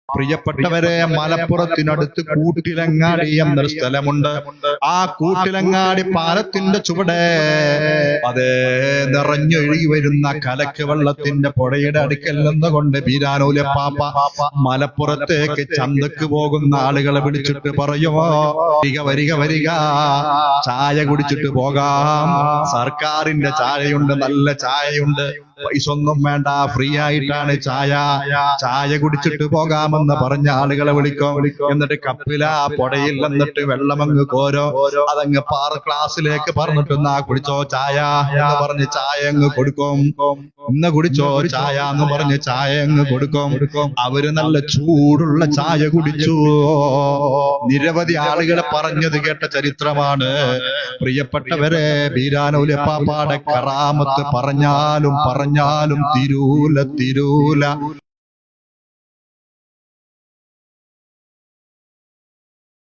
പ്രിയപ്പെട്ടവരെ, മലപ്പുറത്തിനടുത്ത് കൂട്ടിലങ്ങാടി എന്നൊരു സ്ഥലമുണ്ട്. ആ കൂട്ടിലങ്ങാടി പാലത്തിന്റെ ചുവടെ അതേ നിറഞ്ഞൊഴുകി വരുന്ന കലക്ക് വെള്ളത്തിന്റെ പുഴയുടെ അടുക്കൽ നിന്നുകൊണ്ട് ബീരാനൂലപ്പാപ്പ മലപ്പുറത്തേക്ക് ചന്തക്ക് പോകുന്ന ആളുകളെ വിളിച്ചിട്ട് പറയുമോ, വരിക വരിക വരിക, ചായ കുടിച്ചിട്ട് പോകാം. സർക്കാരിന്റെ ചായയുണ്ട്, നല്ല ചായയുണ്ട്, പൈസ ഒന്നും വേണ്ട, ഫ്രീ ആയിട്ടാണ് ചായ. ചായ കുടിച്ചിട്ട് പോകാമെന്ന് പറഞ്ഞ ആളുകളെ വിളിക്കും. എന്നിട്ട് കപ്പില പുഴയിൽ എന്നിട്ട് വെള്ളമങ്ങ് കോരോ, അതങ്ങ് ക്ലാസ്സിലേക്ക് പറഞ്ഞിട്ട് കുടിച്ചോ ചായ എന്ന് പറഞ്ഞ് ചായ അങ്ങ് കൊടുക്കും. ഇന്ന് കുടിച്ചോ ചായ എന്ന് പറഞ്ഞ് ചായ അങ്ങ് കൊടുക്കും. അവര് നല്ല ചൂടുള്ള ചായ കുടിച്ചു. നിരവധി ആളുകളെ പറഞ്ഞത് കേട്ട ചരിത്രമാണ്. പ്രിയപ്പെട്ടവരെ, ബീരാനൂലപ്പാപ്പാടെ കറാമത്ത് പറഞ്ഞാലും തീരൂല.